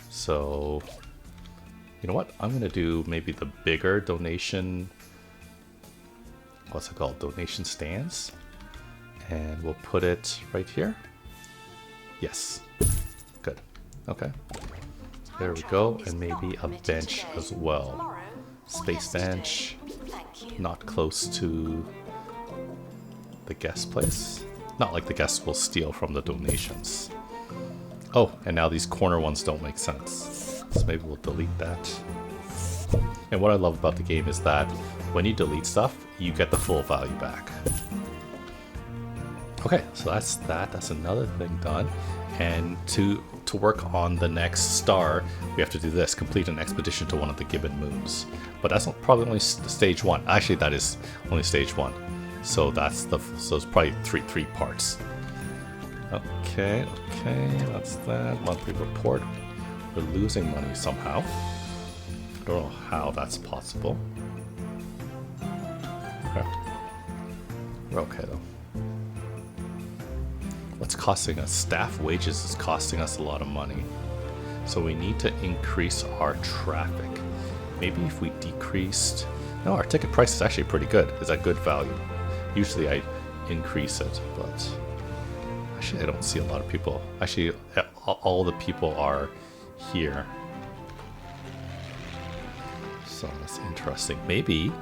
Speaker 1: So, you know what? I'm going to do maybe the bigger donation. What's it called? Donation stands. And we'll put it right here. Yes. Good. Okay. There we go. And maybe a bench as well. Space bench. Not close to the guest place. Not like the guests will steal from the donations. Oh, and now these corner ones don't make sense. So maybe we'll delete that. And what I love about the game is that when you delete stuff, you get the full value back. Okay, so that's that. That's another thing done. And to work on the next star, we have to do this. Complete an expedition to one of the Gibbon moons. But that's probably only stage 1. Actually, that is only stage 1. So that's so it's probably three parts. Okay, that's that. Monthly report. We're losing money somehow. I don't know how that's possible. Okay. We're okay though. What's costing us? Staff wages is costing us a lot of money. So we need to increase our traffic. Maybe if we decreased... No, our ticket price is actually pretty good. It's a good value. Usually I increase it, but... Actually, I don't see a lot of people. Actually, all the people are here. So that's interesting. Maybe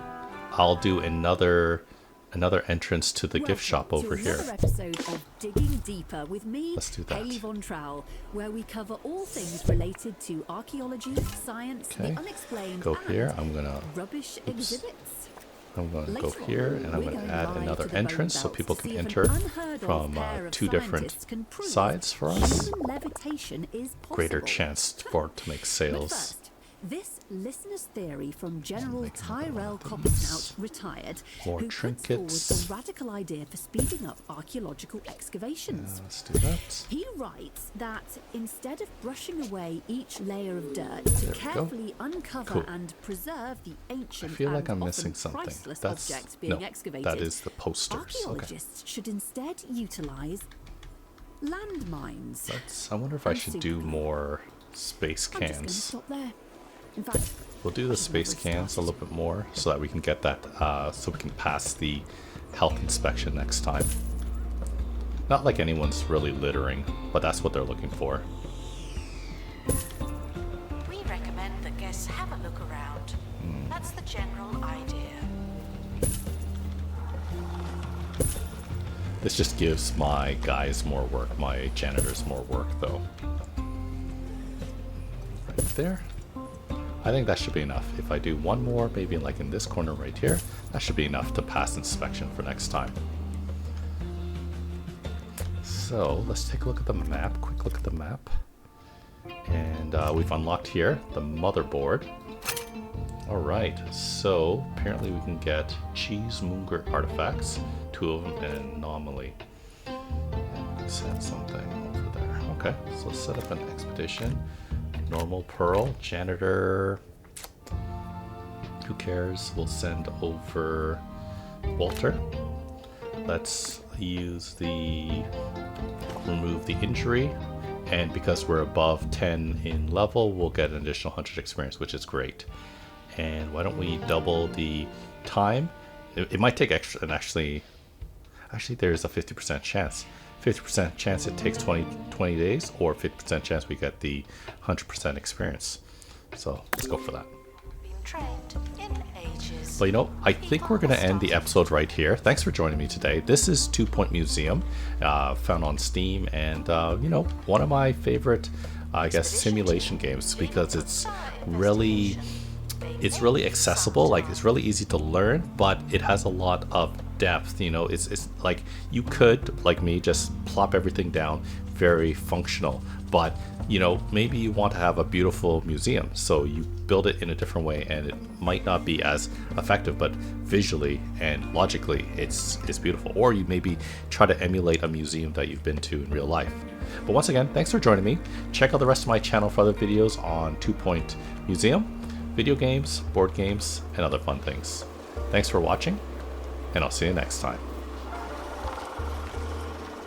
Speaker 1: I'll do another entrance to the gift shop over here.
Speaker 3: Another episode of Digging Deeper with me,
Speaker 1: Let's do that.
Speaker 3: Hayley Von Trowell, where we cover all things related to archaeology, science, the unexplained,
Speaker 1: Go here. I'm gonna
Speaker 3: rubbish exhibits.
Speaker 1: I'm going to go here and I'm going to add another entrance so people can enter from two different sides for us. Greater chance to make sales.
Speaker 3: This listener's theory from General Tyrell Coppersnout, retired,
Speaker 1: More
Speaker 3: who
Speaker 1: trinkets.
Speaker 3: puts forward the radical idea for speeding up archaeological excavations.
Speaker 1: Let's do that.
Speaker 3: He writes that instead of brushing away each layer of dirt to carefully uncover and preserve the ancient
Speaker 1: I feel like
Speaker 3: and
Speaker 1: I'm missing
Speaker 3: often
Speaker 1: something.
Speaker 3: priceless
Speaker 1: That's
Speaker 3: objects being excavated,
Speaker 1: that is the posters.
Speaker 3: archaeologists should instead utilize landmines.
Speaker 1: I wonder if I should do more space
Speaker 3: I'm just going to
Speaker 1: cans.
Speaker 3: stop there. In fact,
Speaker 1: We'll do the space cans a little bit more so that we can get that, so we can pass the health inspection next time. Not like anyone's really littering, but that's what they're looking for.
Speaker 2: We recommend that guests have a look around. That's the general idea.
Speaker 1: This just gives my guys more work, my janitors more work though. Right there. I think that should be enough. If I do one more, maybe like in this corner right here, that should be enough to pass inspection for next time. So let's take a look at the map, quick look at the map. And we've unlocked here the motherboard. Alright, so apparently we can get cheesemonger artifacts, 2 of them, and an anomaly. And we can send something over there. Okay, so let's set up an expedition. Normal pearl, janitor, who cares? We'll send over Walter. Let's use remove the injury, and because we're above 10 in level, we'll get an additional 100 experience, which is great. And why don't we double the time? It might take extra, and actually there's a 50% chance. 50% chance it takes 20 days, or 50% chance we get the 100% experience. So let's go for that.
Speaker 2: Been trained in ages.
Speaker 1: But you know, I think we're going to end the episode right here. Thanks for joining me today. This is 2 Point Museum, found on Steam, and you know, one of my favorite, I guess, simulation games because it's really accessible. Like, it's really easy to learn, but it has a lot of depth. You know, it's like you could, like me, just plop everything down, very functional, but you know, maybe you want to have a beautiful museum, so you build it in a different way, and it might not be as effective, but visually and logically it's beautiful. Or you maybe try to emulate a museum that you've been to in real life. But once again, thanks for joining me. Check out the rest of my channel for other videos on 2 Point Museum, video games, board games, and other fun things. Thanks for watching, and I'll see you next time.